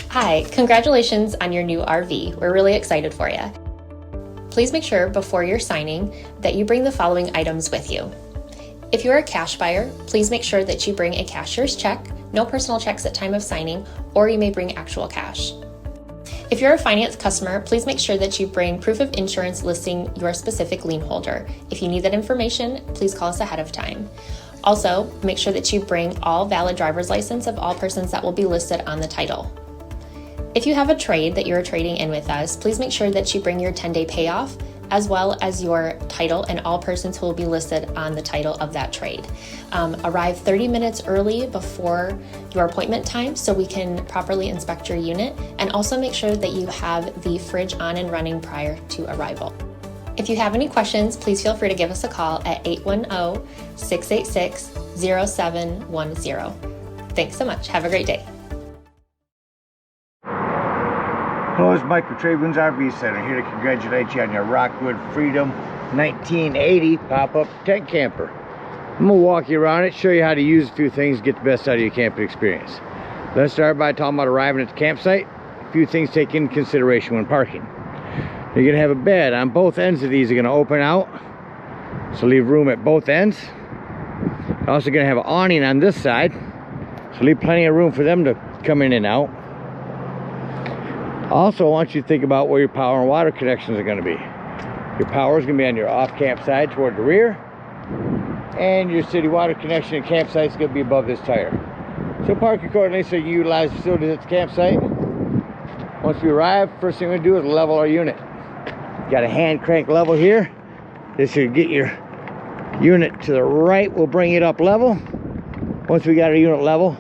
Hi, congratulations on your new RV. We're really excited for you. Please make sure before you're signing that you bring the following items with you. If you're a cash buyer, please make sure that you bring a cashier's check, no personal checks at time of signing, or you may bring actual cash. If you're a finance customer, please make sure that you bring proof of insurance listing your specific lien holder. If you need that information, please call us ahead of time. Also, make sure that you bring all valid driver's license of all persons that will be listed on the title. If you have a trade that you're trading in with us, please make sure that you bring your 10-day payoff as well as your title and all persons who will be listed on the title of that trade. Arrive 30 minutes early before your appointment time so we can properly inspect your unit, and also make sure that you have the fridge on and running prior to arrival. If you have any questions, please feel free to give us a call at 810-686-0710. Thanks so much. Have a great day. Hello, it's Mike with TradeWinds RV Center, here to congratulate you on your Rockwood Freedom 1980 pop-up tent camper. I'm going to walk you around it, show you how to use a few things, get the best out of your camping experience. Let's start by talking about arriving at the campsite. A few things to take into consideration when parking. You're going to have a bed on both ends of these. Are going to open out, so leave room at both ends. You're also going to have an awning on this side, so leave plenty of room for them to come in and out. Also, I want you to think about where your power and water connections are going to be. Your power is going to be on your off camp side toward the rear, and your city water connection and campsite is going to be above this tire. So park accordingly so you can utilize facilities at the campsite. Once we arrive, first thing we're going to do is level our unit. Got a hand crank level here. This should get your unit to the right. We'll bring it up level. Once we got our unit level,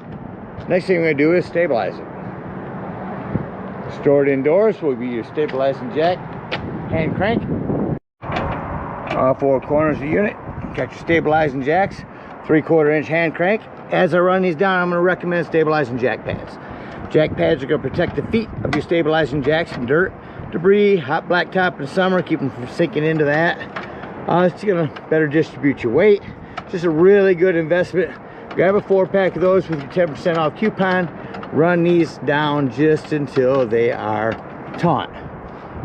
next thing we're going to do is stabilize it. Stored indoors will be your stabilizing jack, hand crank. All four corners of the unit, got your stabilizing jacks, 3/4 inch hand crank. As I run these down, I'm going to recommend stabilizing jack pads. Jack pads are going to protect the feet of your stabilizing jacks from dirt, debris, hot blacktop in the summer, keep them from sinking into that. It's going to better distribute your weight. Just a really good investment. Grab a 4-pack of those with your 10% off coupon. Run these down just until they are taut.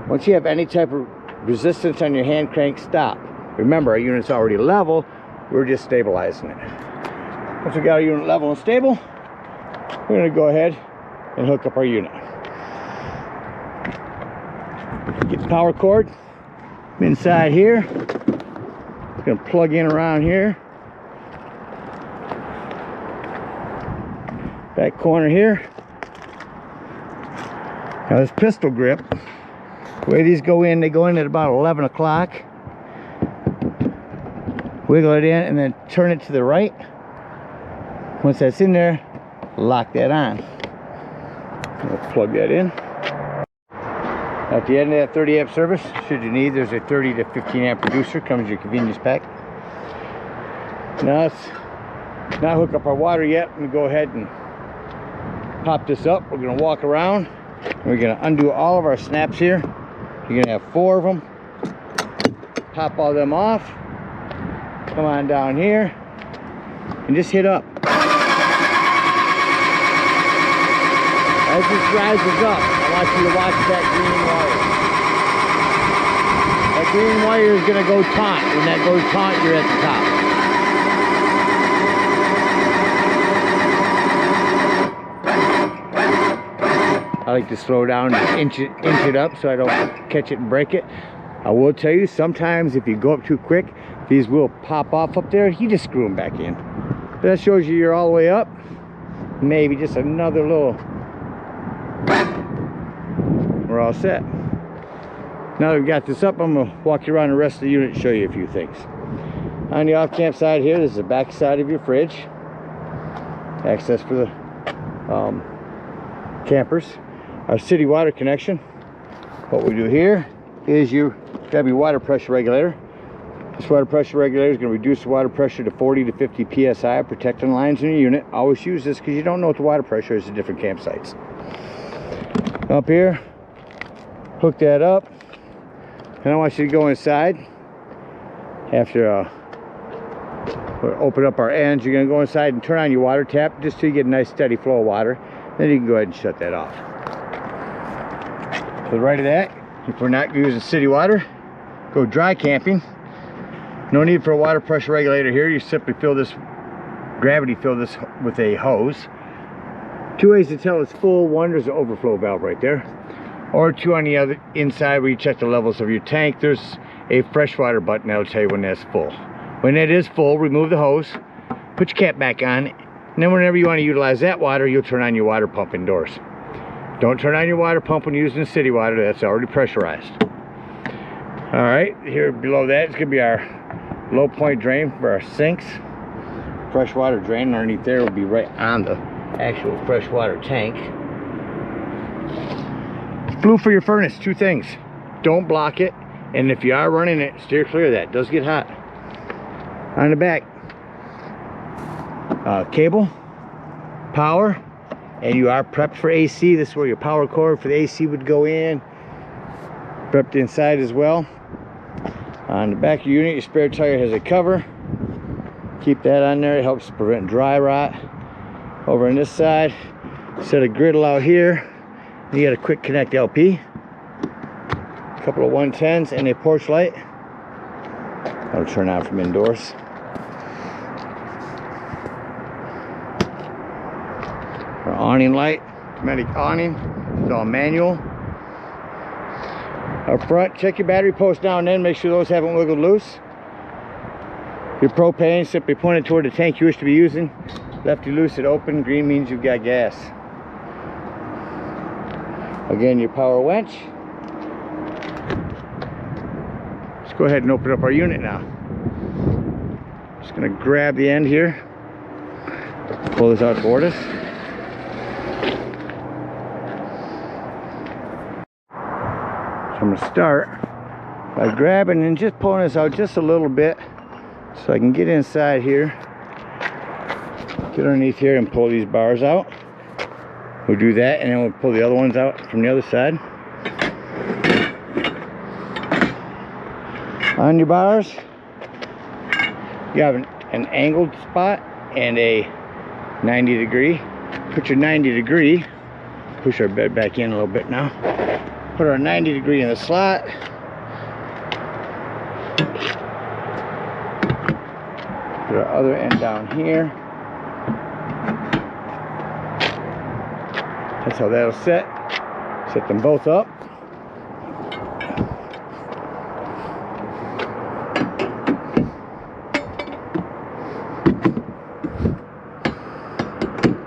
Once you have any type of resistance on your hand crank, stop. Remember, our unit's already level. We're just stabilizing it. Once we got our unit level and stable, we're going to go ahead and hook up our unit. Get the power cord inside here. It's going to plug in around here. Back corner here. Now this pistol grip, the way these go in, they go in at about 11 o'clock. Wiggle it in and then turn it to the right. Once that's in there, lock that on. We'll plug that in. At the end of that 30 amp service, should you need, there's a 30 to 15 amp reducer, comes in your convenience pack. Now let's not hook up our water yet. I'm gonna go ahead and pop this up. We're going to walk around. We're going to undo all of our snaps here. You're going to have 4 of them. Pop all them off. Come on down here and just hit up. As this rises up, I want you to watch that green wire. That green wire is going to go taut. When that goes taut, you're at the top. I like to slow down and inch it up so I don't catch it and break it. I will tell you, sometimes if you go up too quick, these will pop off up there. You just screw them back in. But that shows you you're all the way up. Maybe just another little. We're all set. Now that we've got this up, I'm going to walk you around the rest of the unit and show you a few things. On the off-camp side here, this is the back side of your fridge. Access for the campers. Our city water connection. What we do here is you grab your water pressure regulator. This water pressure regulator is going to reduce the water pressure to 40 to 50 psi, protecting the lines in your unit. Always use this because you don't know what the water pressure is at different campsites. Up here, hook that up, and I want you to go inside. After we'll open up our ends, you're going to go inside and turn on your water tap just till you get a nice steady flow of water. Then you can go ahead and shut that off. To the right of that, if we're not using city water, go dry camping. No need for a water pressure regulator here. You simply gravity fill this with a hose. Two ways to tell it's full. One, there's an overflow valve right there. Or two, on the other inside where you check the levels of your tank, there's a freshwater button that'll tell you when that's full. When it is full, remove the hose, put your cap back on, and then whenever you want to utilize that water, you'll turn on your water pump indoors. Don't turn on your water pump when using city water. That's already pressurized. All right, here below that is going to be our low point drain for our sinks. Freshwater drain underneath there will be right on the actual freshwater tank. Flue for your furnace, two things. Don't block it, and if you are running it, steer clear of that. It does get hot. On the back, cable, power, and you are prepped for AC. This is where your power cord for the AC would go in. Prepped inside as well. On the back of your unit, your spare tire has a cover. Keep that on there. It helps prevent dry rot. Over on this side, set a griddle out here. You got a quick connect LP, a couple of 110s, and a porch light. That'll turn on from indoors. Our awning light, automatic awning. It's all manual. Up front, check your battery posts now and then. Make sure those haven't wiggled loose. Your propane, simply point it toward the tank you wish to be using. Lefty loose it open. Green means you've got gas. Again, your power winch. Let's go ahead and open up our unit now. Just gonna grab the end here. Pull this out toward us. So I'm gonna start by grabbing and just pulling this out just a little bit so I can get inside here. Get underneath here and pull these bars out. We'll do that, and then we'll pull the other ones out from the other side. On your bars, you have an angled spot and a 90 degree. Put your 90 degree, push our bed back in a little bit now. Put our 90 degree in the slot. Put our other end down here. That's how that'll set. Set them both up.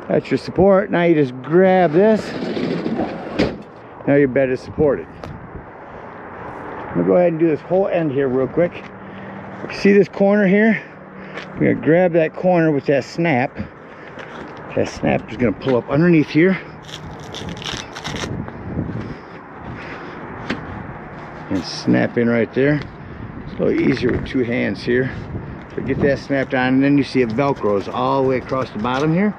That's your support. Now you just grab this. Now your bed is supported. I'm gonna go ahead and do this whole end here real quick. See this corner here? We're gonna grab that corner with that snap. That snap is gonna pull up underneath here. And snap in right there. It's a little easier with two hands here. So get that snapped on, and then you see it velcros all the way across the bottom here.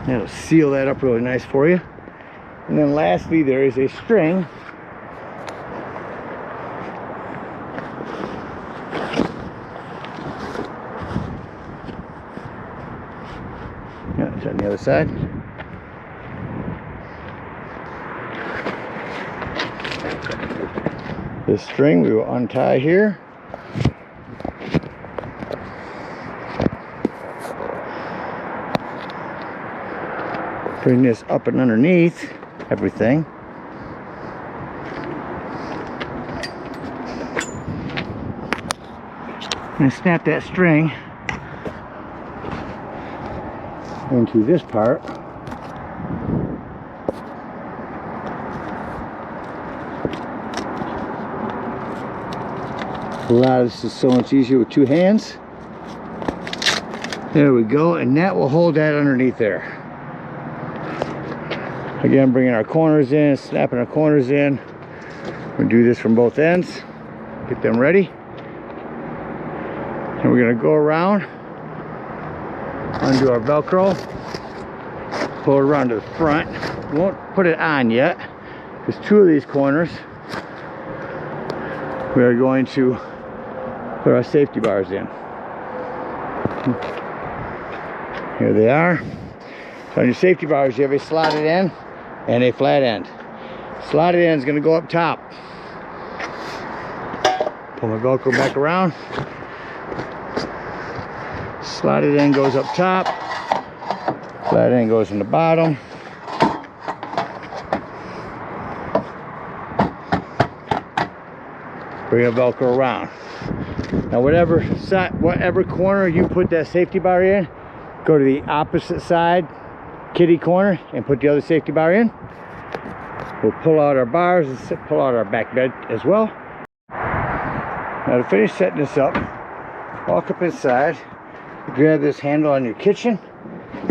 That'll seal that up really nice for you. And then lastly, there is a string. Yeah, it's on the other side. This string we will untie here. Bring this up and underneath everything. And snap that string into this part. A lot of this is so much easier with two hands. There we go, and that will hold that underneath there. Again, bringing our corners in, snapping our corners in. We'll do this from both ends. Get them ready. And we're gonna go around, undo our Velcro, pull it around to the front. We won't put it on yet, because two of these corners, we are going to put our safety bars in. Here they are. So on your safety bars, you have a slotted end and a flat end. Slotted end is going to go up top. Pull my Velcro back around. Slotted end goes up top. Flat end goes in the bottom. Bring a Velcro around. Now whatever corner you put that safety bar in, go to the opposite side, kitty corner, and put the other safety bar in. We'll pull out our bars and pull out our back bed as well. Now to finish setting this up, walk up inside, grab this handle on your kitchen,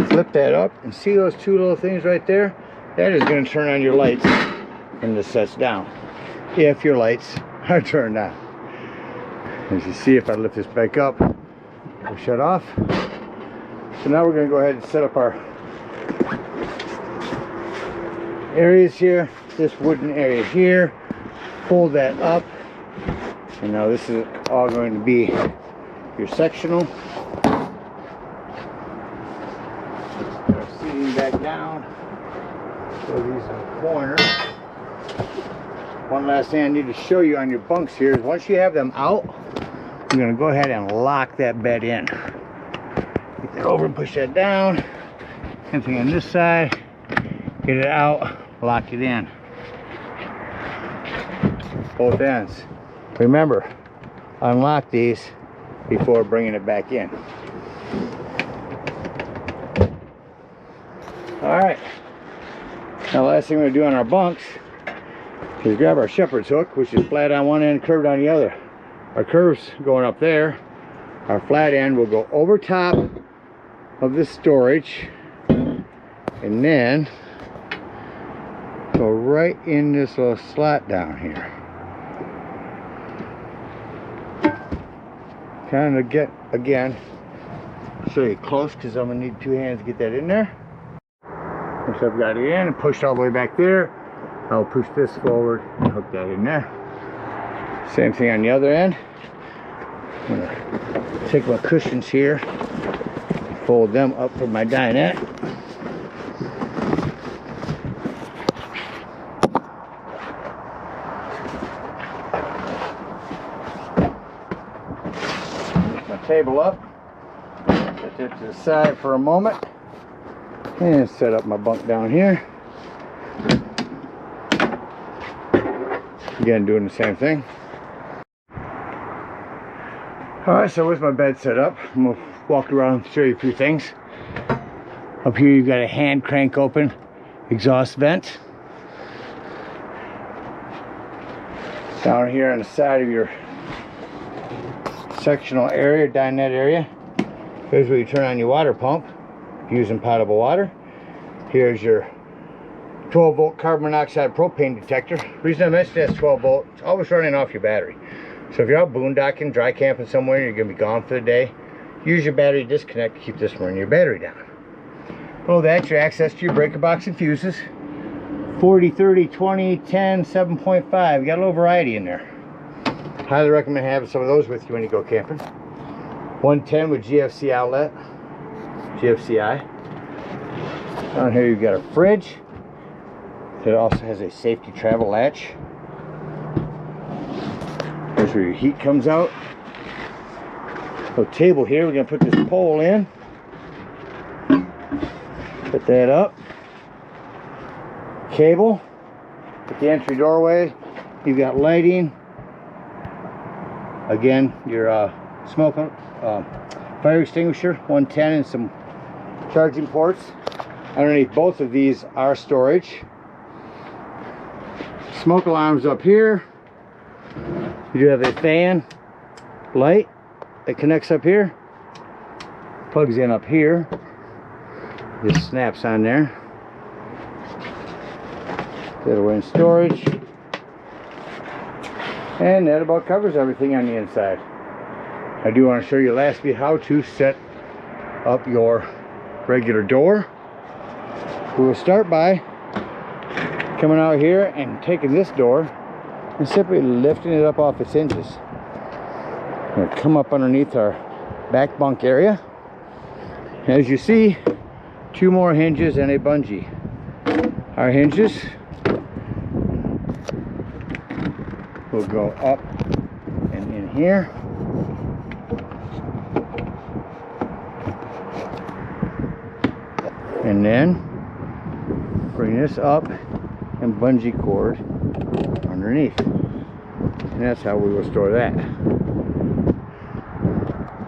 flip that up, and see those two little things right there? That is going to turn on your lights when this sets down, if your lights are turned on. As you see, if I lift this back up, it'll shut off. So now we're going to go ahead and set up our areas here. This wooden area here, fold that up, and now this is all going to be your sectional. Our seating back down. So these in the corner. One last thing I need to show you on your bunks here is once you have them out, I'm going to go ahead and lock that bed in. Get that over and push that down. Same thing on this side. Get it out, lock it in. Both ends. Remember, unlock these before bringing it back in. Alright. Now last thing we're going to do on our bunks is grab our shepherd's hook, which is flat on one end, curved on the other. Our curve's going up there. Our flat end will go over top of the storage and then go right in this little slot down here. Kind of get, again, show you close because I'm going to need two hands to get that in there. Once I've got it in and pushed all the way back there, I'll push this forward and hook that in there. Same thing on the other end. I'm going to take my cushions here, fold them up for my dinette. Lift my table up, set that to the side for a moment, and set up my bunk down here. Again, doing the same thing. Alright, so with my bed set up, I'm going to walk around and show you a few things. Up here you've got a hand crank open exhaust vent. Down here on the side of your sectional area, dinette area, here's where you turn on your water pump using potable water. Here's your 12 volt carbon monoxide propane detector. The reason I mentioned that's 12 volt, it's always running off your battery. So if you're out boondocking, dry camping somewhere, and you're going to be gone for the day, use your battery disconnect to keep this running your battery down. Below that, your access to your breaker box and fuses. 40, 30, 20, 10, 7.5. You got a little variety in there. Highly recommend having some of those with you when you go camping. 110 with GFC outlet. GFCI. Down here you've got a fridge. It also has a safety travel latch. Here's where your heat comes out. So table here, we're going to put this pole in. Put that up. Cable. At the entry doorway, you've got lighting. Again, your smoke fire extinguisher, 110, and some charging ports. Underneath both of these are storage. Smoke alarms up here. You do have a fan light that connects up here, plugs in up here, just snaps on there. That'll in storage, and that about covers everything on the inside. I do want to show you lastly how to set up your regular door. We will start by coming out here and taking this door and simply lifting it up off its hinges. I'm going to come up underneath our back bunk area. As you see, two more hinges and a bungee. our hinges will go up and in here. And then bring this up and bungee cord underneath. And that's how we will store that.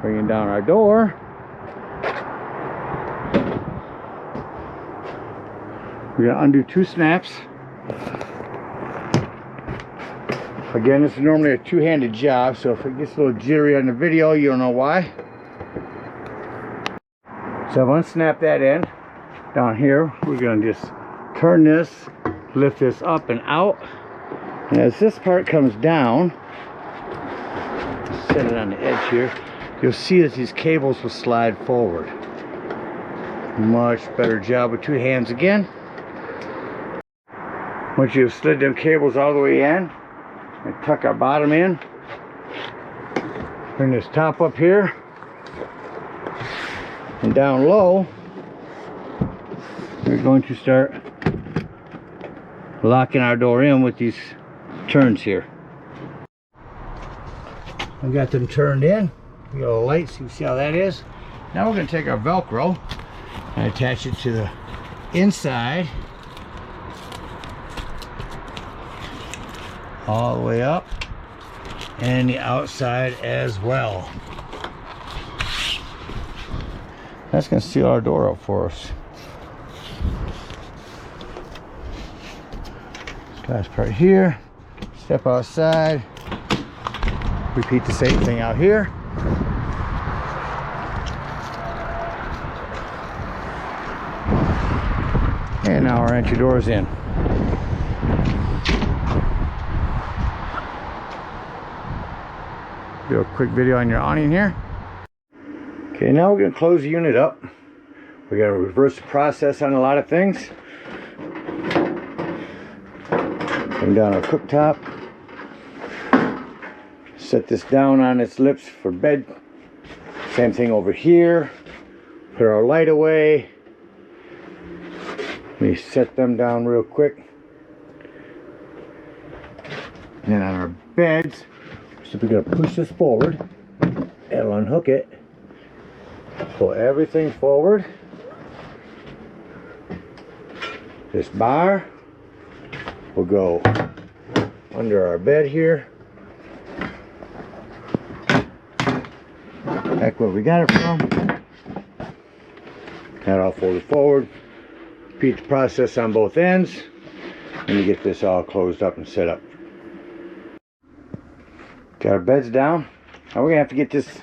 Bringing down our door. We're going to undo 2 snaps. Again, this is normally a two-handed job, so if it gets a little jittery on the video, you don't know why. So I've unsnapped that end. Down here, we're going to just turn this, lift this up and out. And as this part comes down, set it on the edge here, you'll see that these cables will slide forward. Much better job with 2 hands again. Once you've slid them cables all the way in, and tuck our bottom in, bring this top up here, and down low, we're going to start locking our door in with these turns here. I got them turned in. We got a light, so you see how that is. Now we're going to take our Velcro and attach it to the inside all the way up and the outside as well. That's going to seal our door up for us. Last part here, step outside, repeat the same thing out here. And now our entry door is in. Do a quick video on your awning here. Okay, now we're going to close the unit up. We're going to reverse the process on a lot of things. Bring down our cooktop. Set this down on its lips for bed. Same thing over here. Put our light away. Let me set them down real quick. And then on our beds, so we're going to push this forward. It'll unhook it. Pull everything forward. This bar will go under our bed here. Back where we got it from. That all folded forward. Repeat the process on both ends. And you get this all closed up and set up. Got our beds down. Now we're going to have to get this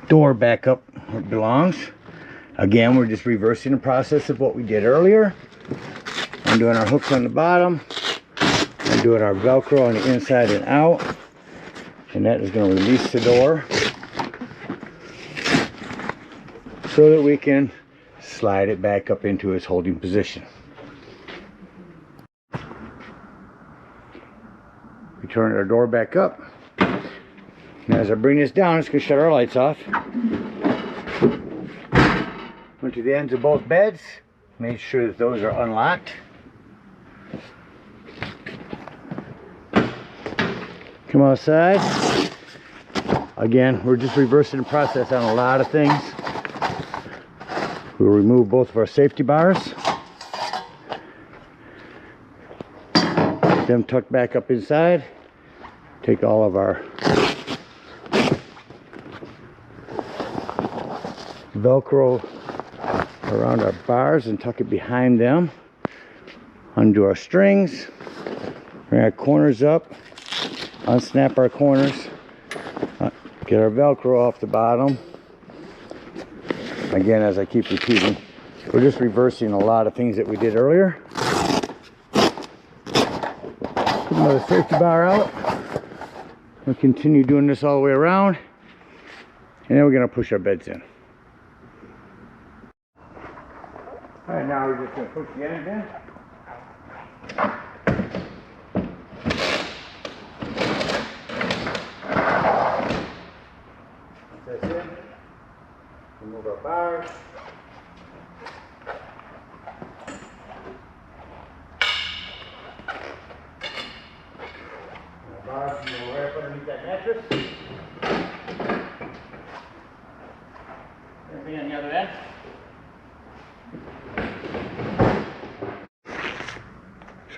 door back up where it belongs. Again, we're just reversing the process of what we did earlier. Undoing our hooks on the bottom. Undoing our Velcro on the inside and out. And that is going to release the door so that we can slide it back up into its holding position. We turn our door back up. Now as I bring this down, it's going to shut our lights off. Went to the ends of both beds. Made sure that those are unlocked. Come outside. Again, we're just reversing the process on a lot of things. We'll remove both of our safety bars. Get them tucked back up inside. Take all of our Velcro around our bars and tuck it behind them. Undo our strings. Bring our corners up. Unsnap our corners. Get our Velcro off the bottom. Again, as I keep repeating, we're just reversing a lot of things that we did earlier. Put another safety bar out. We'll continue doing this all the way around. And then we're going to push our beds in. Alright, now we're just going to push the ends in. This in. Remove our bars.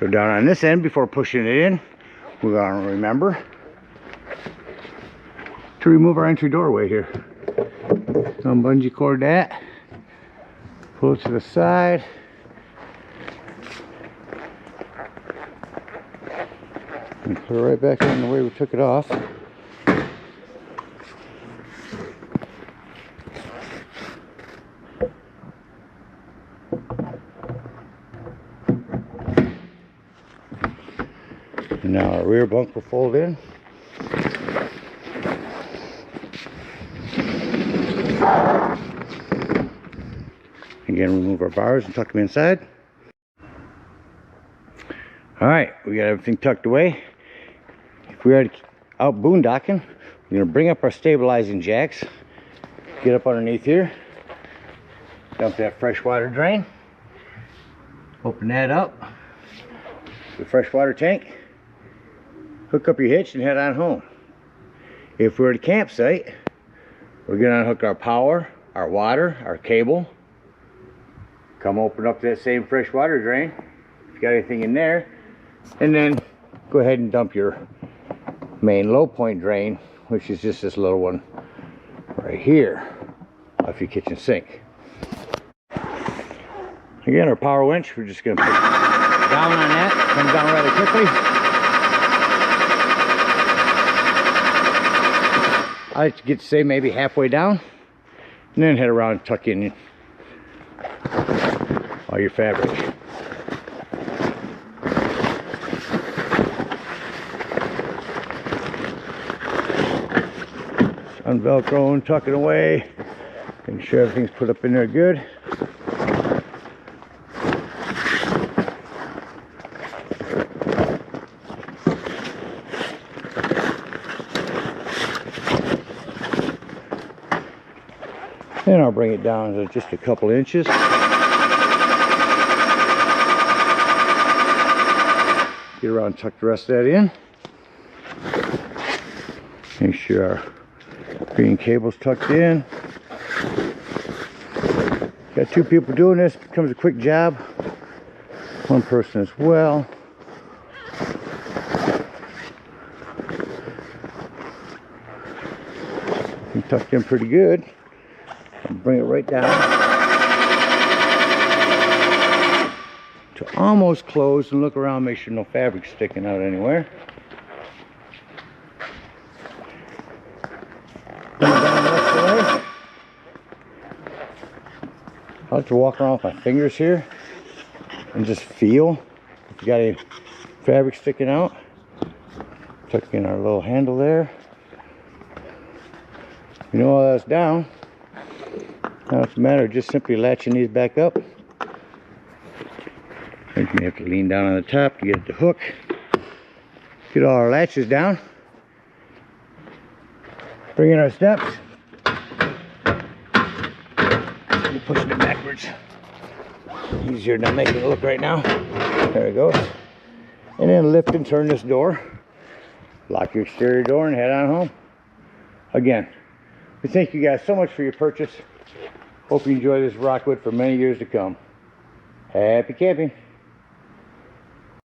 So down on this end, before pushing it in, we're going to remember to remove our entry doorway here. Bungee cord that, pull it to the side, and put it right back in the way we took it off. And now our rear bunk will fold in. Again, remove our bars and tuck them inside. Alright, we got everything tucked away. If we are out boondocking, we're going to bring up our stabilizing jacks, get up underneath here, dump that freshwater drain, open that up, the freshwater tank, hook up your hitch and head on home. If we're at a campsite, we're going to unhook our power, our water, our cable, come open up that same freshwater drain, if you got anything in there, and then go ahead and dump your main low point drain, which is just this little one right here off your kitchen sink. Again, our power winch, we're just going to put down on that, comes down rather quickly. I like to get to say maybe halfway down, and then head around and tuck in all your fabric. Unvelcroing, tuck it away, making sure everything's put up in there good. Then I'll bring it down to just a couple inches. Get around and tuck the rest of that in. Make sure our green cable's tucked in. Got two people doing this, becomes a quick job. One person as well. Tucked in pretty good. I'll bring it right down to almost close and look around, make sure no fabric's sticking out anywhere. Bring it down the rest of the way. I like to walk around with my fingers here and just feel if you got any fabric sticking out. Tuck in our little handle there. You know all that's down. Now it's a matter of just simply latching these back up. You may have to lean down on the top to get the hook. Get all our latches down. Bring in our steps. We're pushing it backwards. Easier than I'm making it look right now. There it goes. And then lift and turn this door. Lock your exterior door and head on home. Again, we thank you guys so much for your purchase. Hope you enjoy this Rockwood for many years to come. Happy camping.